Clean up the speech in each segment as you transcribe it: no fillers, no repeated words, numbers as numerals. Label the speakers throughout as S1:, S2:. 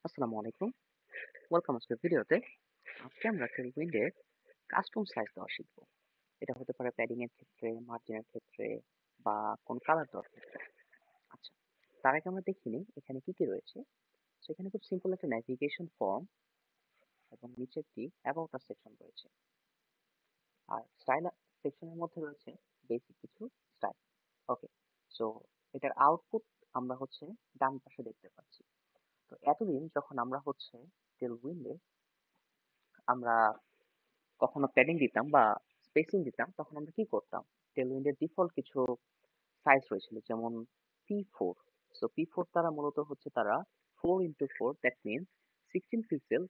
S1: আসসালামু আলাইকুম। ওয়েলকাম আজকের ভিডিওতে। আজকে আমরা টেলউইন্ডের কাস্টম সাইজ দেওয়া শিখব। এটা হতে পারে প্যাডিং এর ক্ষেত্রে, মার্জিনের ক্ষেত্রে বা কোন কালার দেওয়ার ক্ষেত্রে। আচ্ছা, তার আগে আমরা দেখে নিই এখানে কি কি রয়েছে। সো এখানে খুব সিম্পল একটা ন্যাভিগেশন ফর্ম এবং নিচে একটি অ্যাবাউট আস সেকশন রয়েছে। আর স্টাইল সেকশনের মধ্যে রয়েছে বেসিক কিছু স্টাইল। ওকে, সো এটার আউটপুট আমরা ডান পাশে দেখতে পাচ্ছি। তো এতদিন যখন আমরা টেলউইন্ডে আমরা কখনো প্যাডিং দিতাম বা স্পেসিং দিতাম, তখন আমরা কি করতাম? টেলউইন্ডের ডিফল্ট কিছু সাইজ রয়েছিল, যেমন P4। সো P4 তারা মূলত তারা 4x4, that means 16 pixel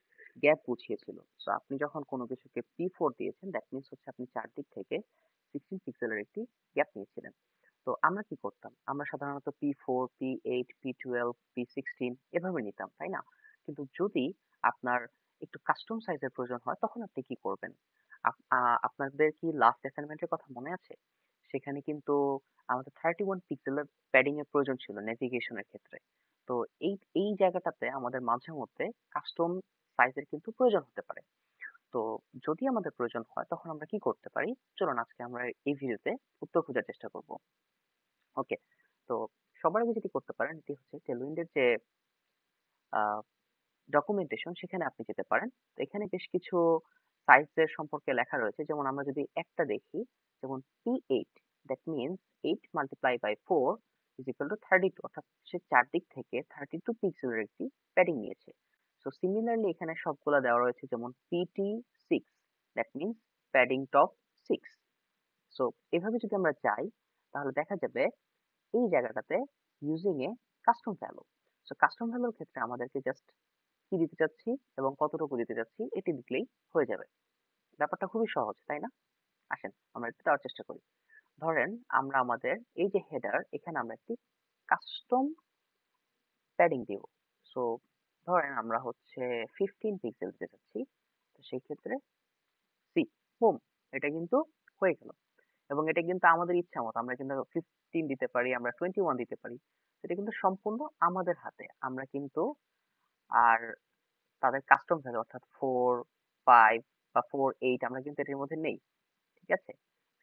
S1: gap বুঝিয়েছিল। সো আপনি যখন কোনো কিছুকে P4 দিয়েছেন, দ্যাট মিনস আপনি চারদিক থেকে 16 পিক্সেলের একটি গ্যাপ নিয়েছিলেন। তো আমরা কি করতাম? আমরা সাধারণত P4, P8, P12, P16 এভাবে নিতাম, তাই না? কিন্তু যদি আপনার একটু কাস্টম সাইজের প্রয়োজন হয়, তখন আপনি কি করবেন? আপনাদের কি লাস্ট অ্যাসাইনমেন্টের কথা মনে আছে? সেখানে কিন্তু আমাদের 31 পিক্সেলের প্যাডিং এর প্রয়োজন ছিল নেভিগেশনের ক্ষেত্রে। তো এই এই জায়গাটাতে আমাদের মাঝে মধ্যে কাস্টম সাইজের কিন্তু প্রয়োজন হতে পারে। তো যদি আমাদের প্রয়োজন হয়, তখন আমরা কি করতে পারি? চলুন আজকে আমরা এই ভিডিওতে উত্তর খোঁজার চেষ্টা করব। ওকে, তো সবার আগে যেটি করতে পারেন, এটি টেলউইন্ডের যে ডকুমেন্টেশন, সেখানে আপনি যেতে পারেন। তো এখানে বেশ কিছু সাইজের সম্পর্কে লেখা রয়েছে। যেমন আমরা যদি একটা দেখি, যেমন P8, that means 8 multiply by 4 is equal to 32, অর্থাৎ সে চারদিক থেকে 32 পিক্সেলের একটি প্যাডিং নিয়েছে। সো সিমিলারলি এখানে সবগুলা দেওয়া রয়েছে, যেমন PT6, that means padding top 6। So এভাবে যদি আমরা যাই, তাহলে দেখা যাবে এই জায়গাটাতে using a custom value. So custom ভ্যালুর ক্ষেত্রে আমাদেরকে জাস্ট কি দিতে চাচ্ছি এবং কতটুকু দিতে চাচ্ছি এটি দিলেই হয়ে যাবে। ব্যাপারটা খুবই সহজ, তাই না? আসেন আমরা একটু দেওয়ার চেষ্টা করি। ধরেন আমরা আমাদের এই যে হেডার, এখানে আমরা একটি কাস্টম প্যাডিং দিব। সো ধরেন আমরা 15 পিক্সেল দিতে চাচ্ছি। তো সেই ক্ষেত্রে সি, বুম, এটা কিন্তু হয়ে গেল। এবং এটা কিন্তু আমাদের ইচ্ছা মতো, আমরা কিন্তু 15 দিতে পারি, আমরা 21 দিতে পারি। এটা কিন্তু সম্পূর্ণ আমাদের হাতে। আমরা কিন্তু আর তাদের কাস্টম ভ্যালু অর্থাৎ 4, 5 বা 4, 8 আমরা কিন্তু এটার মধ্যে নেই। ঠিক আছে?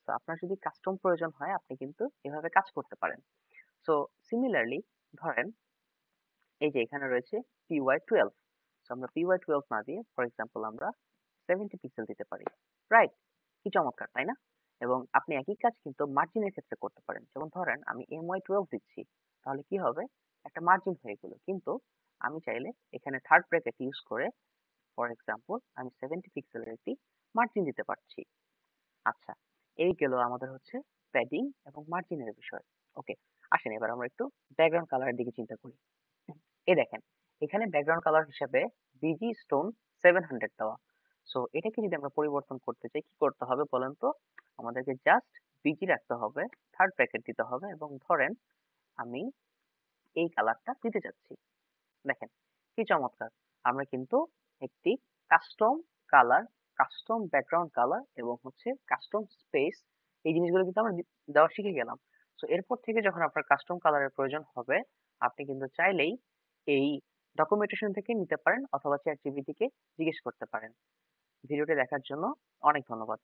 S1: তো আপনার যদি কাস্টম প্রয়োজন হয়, আপনি কিন্তু এভাবে কাজ করতে পারেন। সো সিমিলারলি ধরেন এই যে এখানে রয়েছে PY12। সো আমরা PY12 না দিয়ে ফর এক্সাম্পল আমরা 70 পিক্সেল দিতে পারি। রাইট? কি চমৎকার, তাই না? এবং আপনি একই কাজ কিন্তু মার্জিনের ক্ষেত্রে করতে পারেন। যেমন ধরেন আমি MY12 দিচ্ছি, তাহলে কি হবে? একটা মার্জিন হয়ে গেল। কিন্তু আমি চাইলে এখানে থার্ড ব্র্যাকেট ইউজ করে ফর এক্সাম্পল আমি 70 পিক্সেলের একটি মার্জিন দিতে পারছি। আচ্ছা, এই গেল আমাদের প্যাডিং এবং মার্জিনের বিষয়। ওকে, আসেন এবার আমরা একটু ব্যাকগ্রাউন্ড কালারের দিকে চিন্তা করি। এই দেখেন, এখানে ব্যাকগ্রাউন্ড কালার হিসাবে বিজি স্টোন 700 দেওয়া। সো এটাকে যদি আমরা পরিবর্তন করতে চাই, কি করতে হবে বলেন তো? আমাদেরকে জাস্ট বিজি রাখতে হবে, থার্ড ব্র্যাকেট দিতে হবে এবং ধরেন আমি এই কালারটা দিতে চাচ্ছি। দেখেন কি চমৎকার! আমরা কিন্তু একটি custom colour, custom background colour এবং কাস্টম স্পেস, এই জিনিসগুলো কিন্তু আমরা দেওয়া শিখে গেলাম। তো এরপর থেকে যখন আপনার কাস্টম কালারের প্রয়োজন হবে, আপনি কিন্তু চাইলেই এই ডকুমেন্টেশন থেকে নিতে পারেন অথবা চ্যাট জিপিটি কে জিজ্ঞেস করতে পারেন। ভিডিওটি দেখার জন্য অনেক ধন্যবাদ।